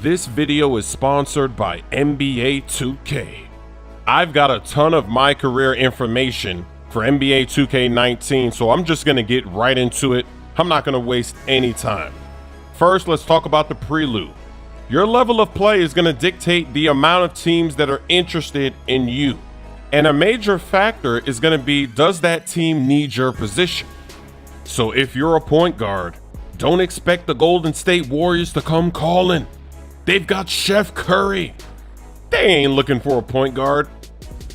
This video is sponsored by NBA 2K. I've got a ton of MyCareer information for NBA 2K19, so I'm just gonna get right into it. I'm not gonna waste any time. First, let's talk about the prelude. Your level of play is gonna dictate the amount of teams that are interested in you. And a major factor is gonna be, does that team need your position? So if you're a point guard, don't expect the Golden State Warriors to come calling. They've got Chef Curry. They ain't looking for a point guard.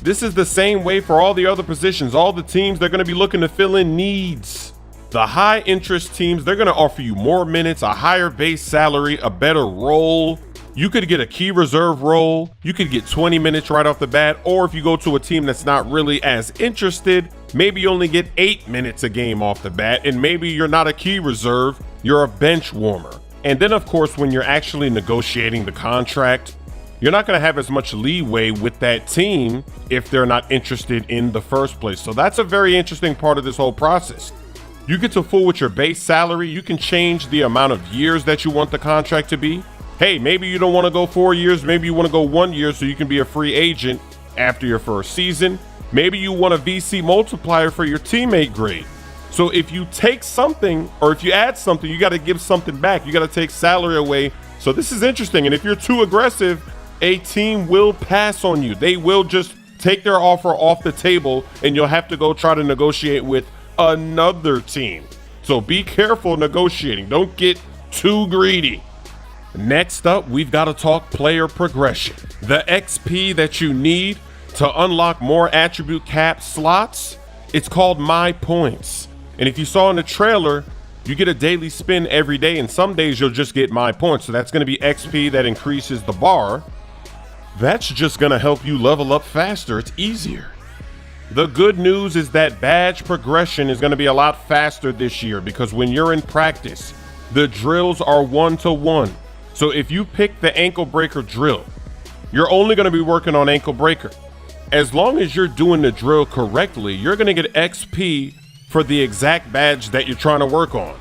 This is the same way for all the other positions. All the teams, they're going to be looking to fill in needs. The high interest teams, they're going to offer you more minutes, a higher base salary, a better role. You could get a key reserve role. You could get 20 minutes right off the bat. Or if you go to a team that's not really as interested, maybe you only get 8 minutes a game off the bat. And maybe you're not a key reserve, you're a bench warmer. And then, of course, when you're actually negotiating the contract, you're not going to have as much leeway with that team if they're not interested in the first place. So that's a very interesting part of this whole process. You get to fool with your base salary. You can change the amount of years that you want the contract to be. Hey, maybe you don't want to go 4 years. Maybe you want to go 1 year so you can be a free agent after your first season. Maybe you want a VC multiplier for your teammate grade. So if you take something, or if you add something, you got to give something back. You got to take salary away. So this is interesting. And if you're too aggressive, a team will pass on you. They will just take their offer off the table and you'll have to go try to negotiate with another team. So be careful negotiating. Don't get too greedy. Next up, we've got to talk player progression. The XP that you need to unlock more attribute cap slots, it's called My Points. And if you saw in the trailer, you get a daily spin every day, and some days you'll just get My Points. So that's going to be XP that increases the bar. That's just going to help you level up faster. It's easier. The good news is that badge progression is going to be a lot faster this year because when you're in practice, the drills are 1-to-1. So if you pick the ankle breaker drill, you're only going to be working on ankle breaker. As long as you're doing the drill correctly, you're going to get XP for the exact badge that you're trying to work on.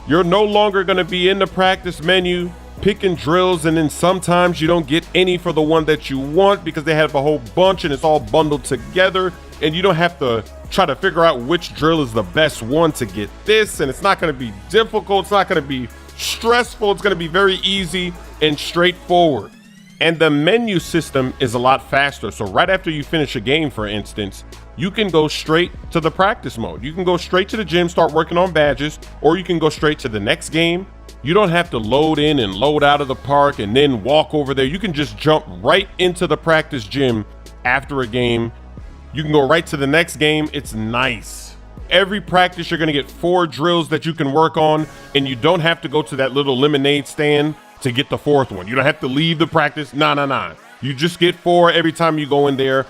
You're no longer going to be in the practice menu picking drills, and then sometimes you don't get any for the one that you want because they have a whole bunch and it's all bundled together, and you don't have to try to figure out which drill is the best one to get this. And it's not going to be difficult. It's not going to be stressful. It's going to be very easy and straightforward. And the menu system is a lot faster. So right after you finish a game, for instance, you can go straight to the practice mode. You can go straight to the gym, start working on badges, or you can go straight to the next game. You don't have to load in and load out of the park and then walk over there. You can just jump right into the practice gym after a game. You can go right to the next game. It's nice. Every practice, you're going to get 4 drills that you can work on, and you don't have to go to that little lemonade stand to get the 4th one. You don't have to leave the practice. Nah. You just get 4 every time you go in there.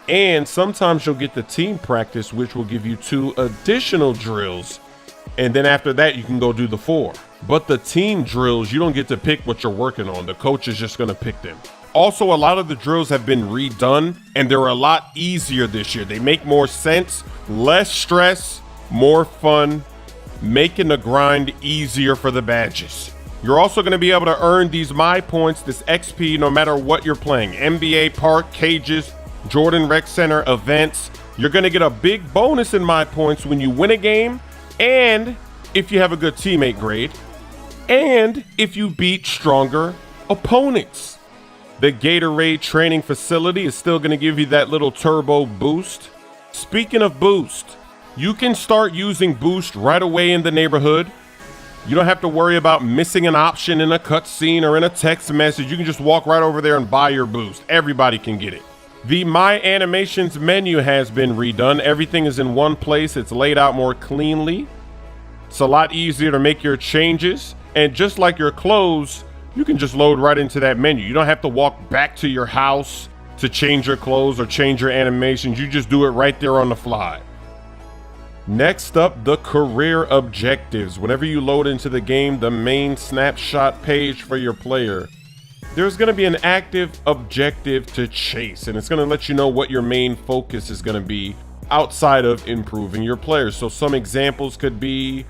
And sometimes you'll get the team practice, which will give you 2 additional drills. And then after that, you can go do the 4. But the team drills, you don't get to pick what you're working on. The coach is just going to pick them. Also, a lot of the drills have been redone, and they're a lot easier this year. They make more sense, less stress, more fun, making the grind easier for the badges. You're also going to be able to earn these My Points, this XP, no matter what you're playing. NBA Park, Cages, Jordan Rec Center, events. You're going to get a big bonus in My Points when you win a game, and if you have a good teammate grade, and if you beat stronger opponents. The Gatorade training facility is still going to give you that little turbo boost. Speaking of boost, you can start using boost right away in the neighborhood. You don't have to worry about missing an option in a cutscene or in a text message. You can just walk right over there and buy your boost. Everybody can get it. The My Animations menu has been redone. Everything is in one place. It's laid out more cleanly. It's a lot easier to make your changes. And just like your clothes, you can just load right into that menu. You don't have to walk back to your house to change your clothes or change your animations. You just do it right there on the fly. Next up, the career objectives. Whenever you load into the game, the main snapshot page for your player, there's going to be an active objective to chase, and it's going to let you know what your main focus is going to be outside of improving your players. So some examples could be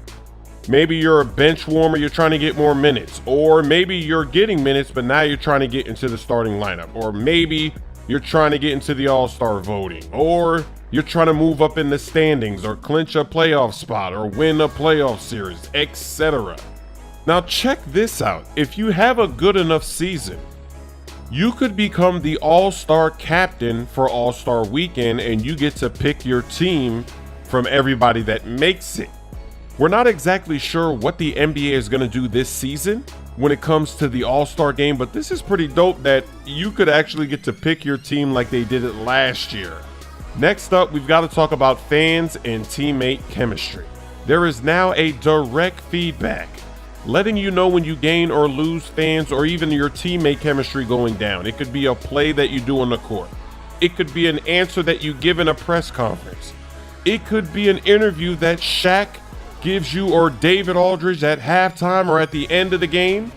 Maybe you're a bench warmer, you're trying to get more minutes, or maybe you're getting minutes, but now you're trying to get into the starting lineup, or maybe you're trying to get into the all-star voting, or you're trying to move up in the standings, or clinch a playoff spot, or win a playoff series, etc. Now check this out. If you have a good enough season, you could become the all-star captain for All-Star Weekend, and you get to pick your team from everybody that makes it. We're not exactly sure what the NBA is going to do this season when it comes to the All-Star game, but this is pretty dope that you could actually get to pick your team like they did it last year. Next up, we've got to talk about fans and teammate chemistry. There is now a direct feedback, letting you know when you gain or lose fans or even your teammate chemistry going down. It could be a play that you do on the court. It could be an answer that you give in a press conference. It could be an interview that Shaq gives you or David Aldridge at halftime or at the end of the game.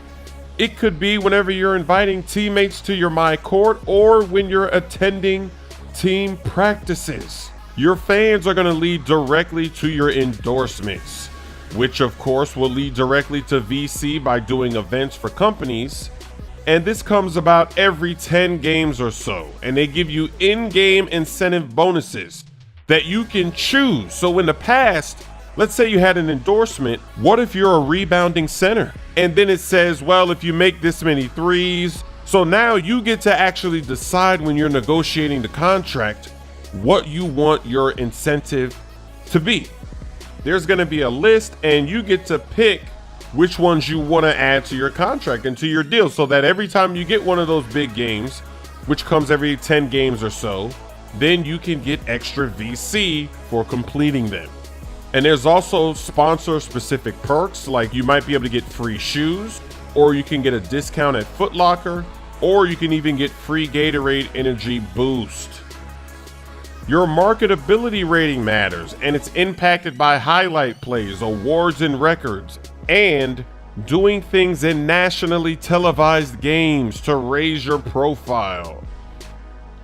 It could be whenever you're inviting teammates to your MyCourt or when you're attending team practices. Your fans are going to lead directly to your endorsements, which of course will lead directly to VC by doing events for companies. And this comes about every 10 games or so, and they give you in-game incentive bonuses that you can choose. So in the past, let's say you had an endorsement. What if you're a rebounding center? And then it says, well, if you make this many threes. So now you get to actually decide when you're negotiating the contract what you want your incentive to be. There's going to be a list, and you get to pick which ones you want to add to your contract and to your deal, so that every time you get one of those big games, which comes every 10 games or so, then you can get extra VC for completing them. And there's also sponsor-specific perks, like you might be able to get free shoes, or you can get a discount at Foot Locker, or you can even get free Gatorade Energy Boost. Your marketability rating matters, and it's impacted by highlight plays, awards, and records, and doing things in nationally televised games to raise your profile.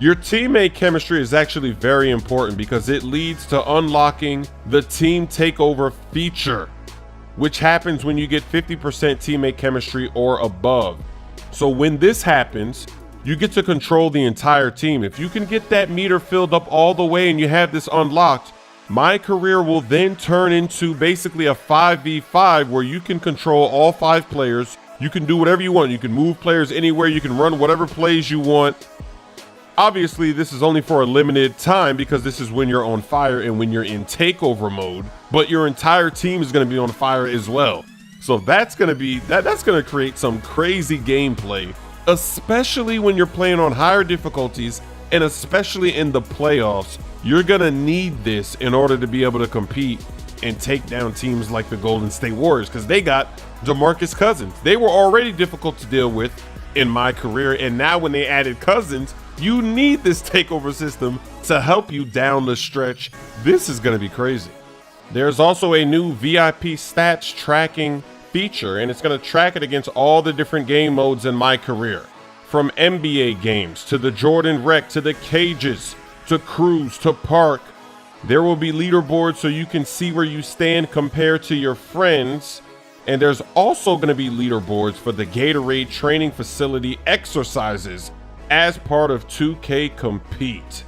Your teammate chemistry is actually very important because it leads to unlocking the team takeover feature, which happens when you get 50% teammate chemistry or above. So when this happens, you get to control the entire team. If you can get that meter filled up all the way and you have this unlocked, MyCareer will then turn into basically a 5v5 where you can control all 5 players. You can do whatever you want. You can move players anywhere. You can run whatever plays you want. Obviously, this is only for a limited time because this is when you're on fire and when you're in takeover mode, but your entire team is going to be on fire as well. So that's going to create some crazy gameplay, especially when you're playing on higher difficulties and especially in the playoffs. You're going to need this in order to be able to compete and take down teams like the Golden State Warriors, because they got DeMarcus Cousins. They were already difficult to deal with in MyCareer, and now when they added Cousins, you need this takeover system to help you down the stretch. This is going to be crazy. There's also a new VIP stats tracking feature, and it's going to track it against all the different game modes in MyCareer. From NBA games to the Jordan Rec to the cages to cruise to park. There will be leaderboards so you can see where you stand compared to your friends. And there's also going to be leaderboards for the Gatorade training facility exercises as part of 2K Compete.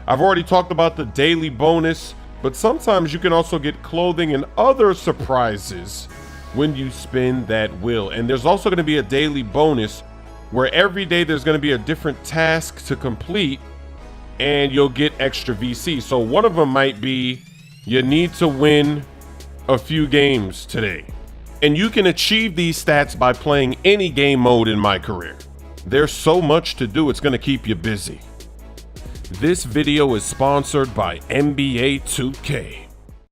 I've already talked about the daily bonus, but sometimes you can also get clothing and other surprises when you spin that wheel. And there's also going to be a daily bonus where every day there's going to be a different task to complete and you'll get extra VC. So one of them might be you need to win a few games today. And you can achieve these stats by playing any game mode in MyCareer. There's so much to do, it's going to keep you busy. This video is sponsored by NBA 2K.